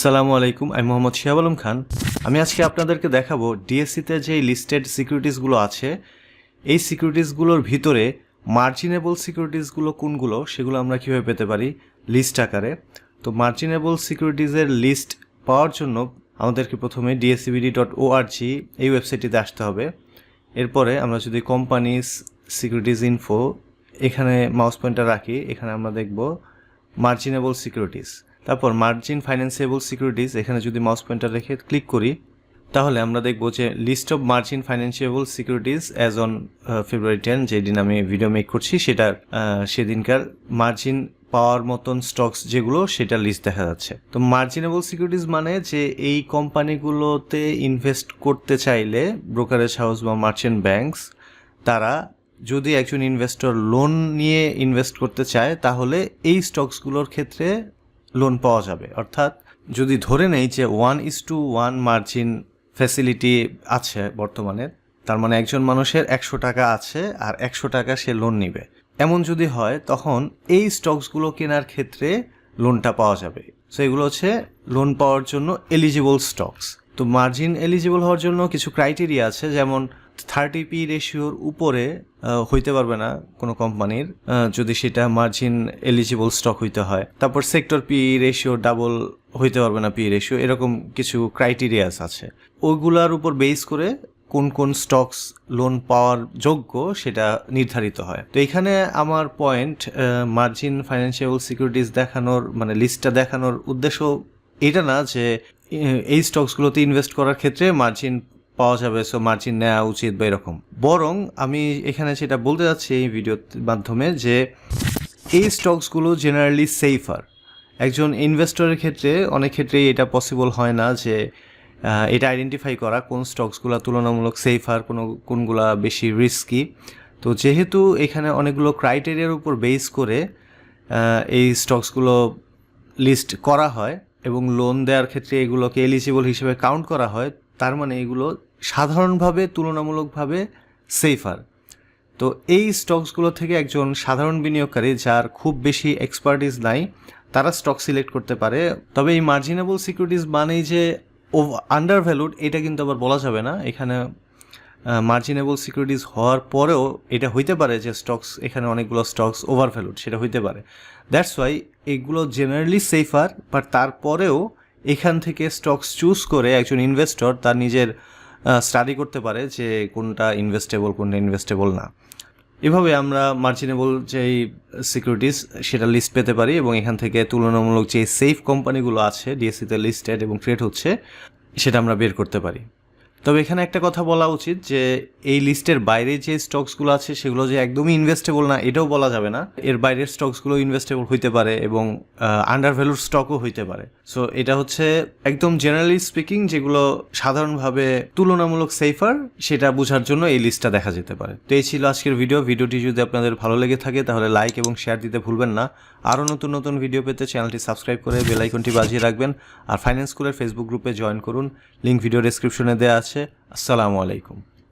আসসালামু আলাইকুম, আমি মোহাম্মদ শিহাব আলম খান। আমি আজকে আপনাদেরকে দেখাবো ডিএসসিতে যে লিস্টেড সিকিউরিটিসগুলো আছে এই সিকিউরিটিসগুলোর ভিতরে মার্জিনেবল সিকিউরিটিসগুলো কোনগুলো সেগুলো আমরা কীভাবে পেতে পারি লিস্ট আকারে। তো মার্জিনেবল সিকিউরিটিসের লিস্ট পাওয়ার জন্য আমাদেরকে প্রথমে dscbd.org এই ওয়েবসাইটটিতে আসতে হবে। এরপরে আমরা যদি কোম্পানিজ সিকিউরিটিস ইনফো এখানে মাউস পয়েন্টার রাখি, এখানে আমরা দেখব মার্জিনেবল সিকিউরিটিস, তারপর মার্জিন ফাইন্যান্সিয়েবল সিকিউরিটিস এখানে যদি মাউস পয়েন্টার রেখে ক্লিক করি তাহলে আমরা দেখব যে list of margin financiable securities as on February 10 যেদিন আমি ভিডিও মেক করছি সেটার সেদিনকার মার্জিন পাওয়ার মতন স্টকস যেগুলো সেটার লিস্ট দেখা যাচ্ছে। তো মার্জিনেবল সিকিউরিটিস মানে যে এই কোম্পানিগুলোতে ইনভেস্ট করতে চাইলে ব্রোকারেজ হাউস বা মার্চেন্ট ব্যাংকস তারা যদি একজন ইনভেস্টর লোন নিয়ে ইনভেস্ট করতে চায় তাহলে এই স্টকসগুলোর ক্ষেত্রে লোন পাওয়া যাবে। অর্থাৎ যদি ধরে নেই যে 1:1 মার্জিন ফ্যাসিলিটি আছে বর্তমানে, তার মানে একজন মানুষের 100 টাকা আছে আর 100 টাকা সে লোন নিবে, এমন যদি হয় তখন এই স্টকসগুলো কেনার ক্ষেত্রে লোনটা পাওয়া যাবে। সো এগুলো হচ্ছে লোন পাওয়ার জন্য এলিজিবল স্টকস। তো মার্জিন এলিজিবল হওয়ার জন্য কিছু ক্রাইটেরিয়া আছে, যেমন 30p রেশিওর উপরে হইতে পারবে না কোনো কোম্পানির যদি সেটা মার্জিন এলিজিবল স্টক হইতে হয়। তারপর সেক্টর পি রেশিও ডাবল হইতে পারবে না পি রেশিও, এরকম কিছু ক্রাইটেরিয়াস আছে। ওইগুলার উপর বেস করে কোন কোন স্টকস লোন পাওয়ার যোগ্য সেটা নির্ধারিত হয়। তো এখানে আমার পয়েন্ট মার্জিন ফাইন্যান্সিয়াল সিকিউরিটিস দেখানোর মানে লিস্টটা দেখানোর উদ্দেশ্য এটা না যে এই স্টকসগুলোতে ইনভেস্ট করার ক্ষেত্রে মার্জিন পাওয়া যাবে, সো মার্জিন নেওয়া উচিত বা এরকম। বরং আমি এখানে সেটা বলতে যাচ্ছি এই ভিডিওর মাধ্যমে যে এই স্টকসগুলো জেনারেলি সেফার। একজন ইনভেস্টরের ক্ষেত্রে অনেক ক্ষেত্রেই এটা পসিবল হয় না যে এটা আইডেন্টিফাই করা কোন স্টকসগুলো তুলনামূলক সেফার, কোনগুলা বেশি রিস্কি। তো যেহেতু এখানে অনেকগুলো ক্রাইটেরিয়ার উপর বেস করে এই স্টকসগুলো লিস্ট করা হয় এবং লোন দেওয়ার ক্ষেত্রে এগুলোকে এলিজিবল হিসেবে কাউন্ট করা হয়, তার মানে এগুলো সাধারণভাবে তুলনামূলকভাবে সেফার। তো এই স্টকসগুলো থেকে একজন সাধারণ বিনিয়োগকারী যার খুব বেশি এক্সপার্টিস নাই তারা স্টক সিলেক্ট করতে পারে। তবে এই মার্জিনেবল সিকিউরিটিস মানেই যে আন্ডার ভ্যালুড এটা কিন্তু আবার বলা যাবে না। এখানে মার্জিনেবল সিকিউরিটিস হওয়ার পরেও এটা হইতে পারে যে স্টকস এখানে অনেকগুলো স্টকস ওভার ভ্যালুড, সেটা হইতে পারে। দ্যাটস ওয়াই এগুলো জেনারেলি সেফার, বাট তারপরেও এখান থেকে স্টকস চুজ করে একজন ইনভেস্টর তার নিজের স্টাডি করতে পারে যে কোনটা ইনভেস্টেবল না। এভাবে আমরা মার্জিনেবল যেই সিকিউরিটিস সেটা লিস্ট পেতে পারি এবং এখান থেকে তুলনামূলক যে সেফ কোম্পানিগুলো আছে ডিএসসিতে লিস্টেড এবং ট্রেড হচ্ছে সেটা আমরা বের করতে পারি। তবে এখানে একটা কথা বলা উচিত যে এই লিস্টের বাইরে যে স্টকসগুলো আছে সেগুলো যে একদমই ইনভেস্টেবল না এটাও বলা যাবে না। এর বাইরের স্টকসগুলো ইনভেস্টেবল হইতে পারে এবং আন্ডার ভ্যালুড স্টকও হইতে পারে। সো এটা হচ্ছে একদম জেনারেলি স্পিকিং যেগুলো সাধারণভাবে তুলনামূলক সেফার সেটা বোঝার জন্য এই লিস্টটা দেখা যেতে পারে। তো এই ছিল আজকের ভিডিওটি যদি আপনাদের ভালো লেগে থাকে তাহলে লাইক এবং শেয়ার দিতে ভুলবেন না। আরও নতুন নতুন ভিডিও পেতে চ্যানেলটি সাবস্ক্রাইব করে বেল আইকনটি বাজিয়ে রাখবেন। আর ফাইন্যান্স স্কুলের ফেসবুক গ্রুপে জয়েন করুন, লিঙ্ক ভিডিও ডেসক্রিপশনে দেওয়া আছে। আসসালামু আলাইকুম।